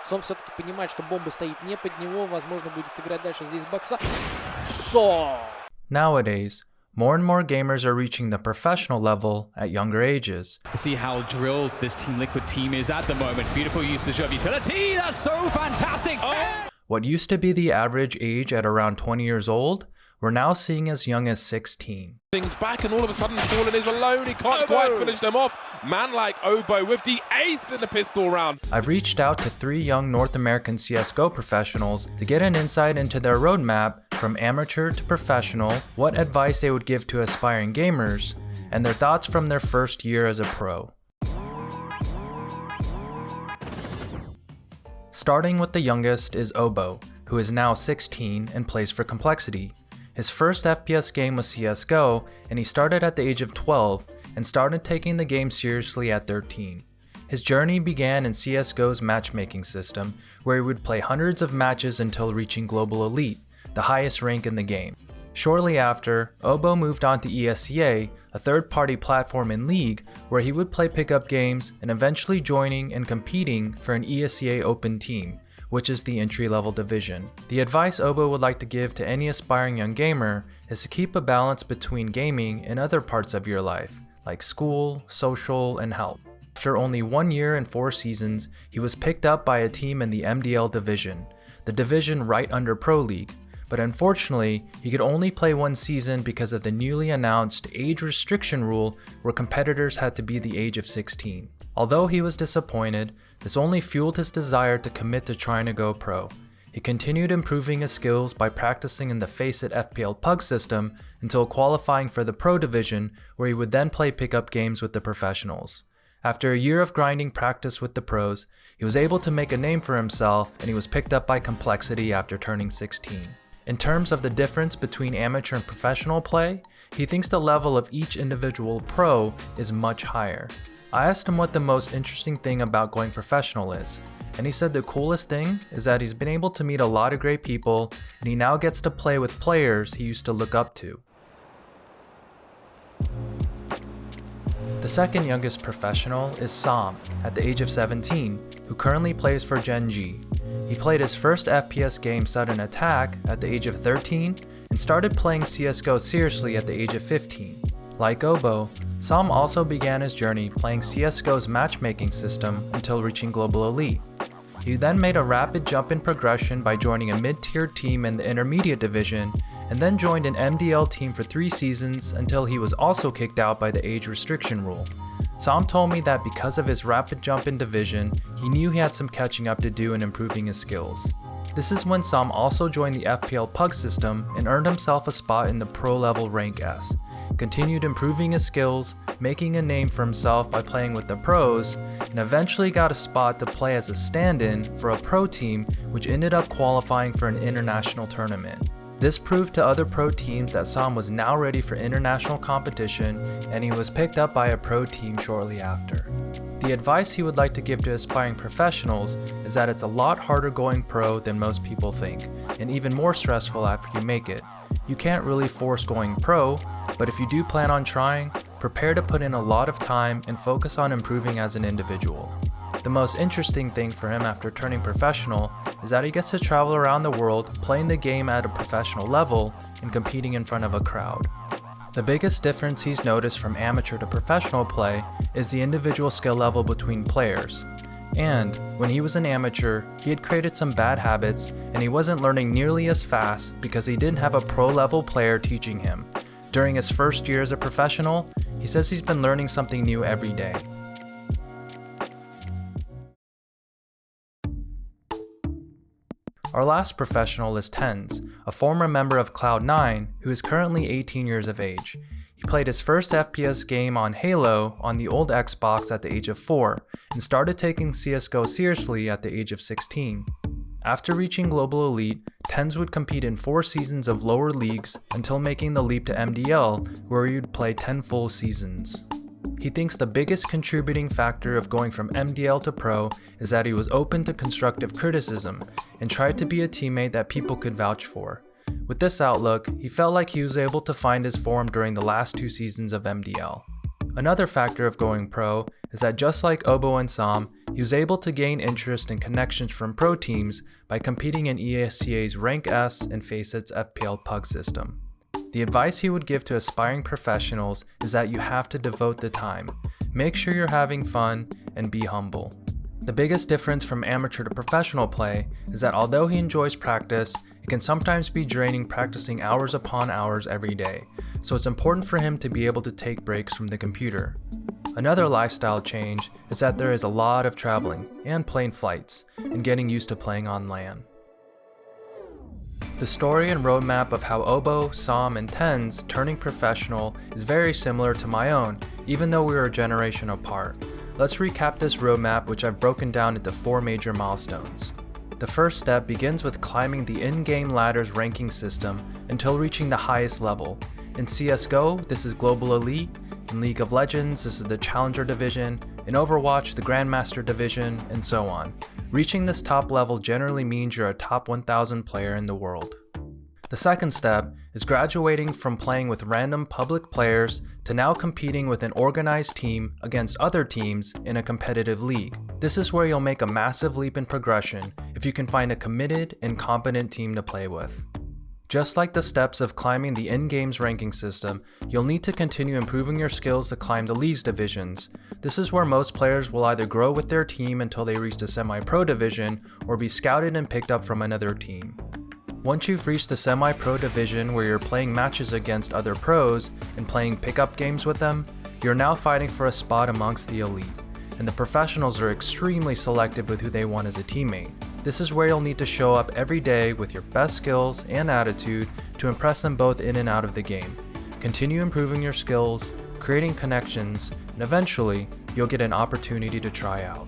s0m все-таки понимает, что бомба стоит не под него. Возможно, будет играть дальше здесь бокса. s0m! Nowadays, more and more gamers are reaching the professional level at younger ages. See how drilled this Team Liquid team is at the moment. Beautiful usage of utility. That's so fantastic. Oh. What used to be the average age at around 20 years old, we're now seeing as young as 16. Things back, and all of a sudden Fallen is alone. He can't quite finish them off. Man like oBo with the ace in the pistol round. I've reached out to 3 young North American CSGO professionals to get an insight into their roadmap from amateur to professional, what advice they would give to aspiring gamers, and their thoughts from their first year as a pro. Starting with the youngest is oBo, who is now 16 and plays for Complexity. His first FPS game was CSGO, and he started at the age of 12 and started taking the game seriously at 13. His journey began in CSGO's matchmaking system, where he would play hundreds of matches until reaching Global Elite, the highest rank in the game. Shortly after, oBo moved on to ESEA, a third-party platform in League, where he would play pickup games and eventually joining and competing for an ESEA Open team, which is the entry-level division. The advice oBo would like to give to any aspiring young gamer is to keep a balance between gaming and other parts of your life, like school, social, and health. After only 1 year and 4 seasons, he was picked up by a team in the MDL division, the division right under Pro League, but unfortunately, he could only play 1 season because of the newly announced age restriction rule where competitors had to be the age of 16. Although he was disappointed, this only fueled his desire to commit to trying to go pro. He continued improving his skills by practicing in the FACEIT FPL PUG system until qualifying for the pro division, where he would then play pickup games with the professionals. After a year of grinding practice with the pros, he was able to make a name for himself, and he was picked up by Complexity after turning 16. In terms of the difference between amateur and professional play, he thinks the level of each individual pro is much higher. I asked him what the most interesting thing about going professional is, and he said the coolest thing is that he's been able to meet a lot of great people, and he now gets to play with players he used to look up to. The second youngest professional is s0m, at the age of 17, who currently plays for TenZ. He played his first FPS game Sudden Attack at the age of 13 and started playing CSGO seriously at the age of 15. Like oBo, s0m also began his journey playing CSGO's matchmaking system until reaching Global Elite. He then made a rapid jump in progression by joining a mid-tier team in the Intermediate Division, and then joined an MDL team for 3 seasons until he was also kicked out by the age restriction rule. s0m told me that because of his rapid jump in division, he knew he had some catching up to do in improving his skills. This is when s0m also joined the FPL PUG system and earned himself a spot in the pro level rank S, continued improving his skills, making a name for himself by playing with the pros, and eventually got a spot to play as a stand-in for a pro team, which ended up qualifying for an international tournament. This proved to other pro teams that s0m was now ready for international competition, and he was picked up by a pro team shortly after. The advice he would like to give to aspiring professionals is that it's a lot harder going pro than most people think, and even more stressful after you make it. You can't really force going pro, but if you do plan on trying, prepare to put in a lot of time and focus on improving as an individual. The most interesting thing for him after turning professional is that he gets to travel around the world playing the game at a professional level and competing in front of a crowd. The biggest difference he's noticed from amateur to professional play is the individual skill level between players. And when he was an amateur, he had created some bad habits and he wasn't learning nearly as fast because he didn't have a pro level player teaching him. During his first year as a professional, he says he's been learning something new every day. Our last professional is TenZ, a former member of Cloud9 who is currently 18 years of age. He played his first FPS game on Halo on the old Xbox at the age of 4 and started taking CSGO seriously at the age of 16. After reaching Global Elite, TenZ would compete in 4 seasons of lower leagues until making the leap to MDL, where he would play 10 full seasons. He thinks the biggest contributing factor of going from MDL to pro is that he was open to constructive criticism and tried to be a teammate that people could vouch for. With this outlook, he felt like he was able to find his form during the last 2 seasons of MDL. Another factor of going pro is that just like oBo and s0m, he was able to gain interest and connections from pro teams by competing in ESCA's Rank S and Facet's FPL Pug system. The advice he would give to aspiring professionals is that you have to devote the time, make sure you're having fun, and be humble. The biggest difference from amateur to professional play is that although he enjoys practice, it can sometimes be draining practicing hours upon hours every day, so it's important for him to be able to take breaks from the computer. Another lifestyle change is that there is a lot of traveling and plane flights and getting used to playing on LAN. The story and roadmap of how oBo, s0m, and TenZ turning professional is very similar to my own, even though we are a generation apart. Let's recap this roadmap, which I've broken down into 4 major milestones. The first step begins with climbing the in-game ladder's ranking system until reaching the highest level. In CSGO, this is Global Elite. In League of Legends, this is the Challenger Division. In Overwatch, the Grandmaster Division, and so on. Reaching this top level generally means you're a top 1000 player in the world. The second step is graduating from playing with random public players to now competing with an organized team against other teams in a competitive league. This is where you'll make a massive leap in progression if you can find a committed and competent team to play with. Just like the steps of climbing the in-game's ranking system, you'll need to continue improving your skills to climb the League's divisions. This is where most players will either grow with their team until they reach the semi-pro division or be scouted and picked up from another team. Once you've reached the semi-pro division where you're playing matches against other pros and playing pickup games with them, you're now fighting for a spot amongst the elite, and the professionals are extremely selective with who they want as a teammate. This is where you'll need to show up every day with your best skills and attitude to impress them both in and out of the game. Continue improving your skills, creating connections, and eventually, you'll get an opportunity to try out.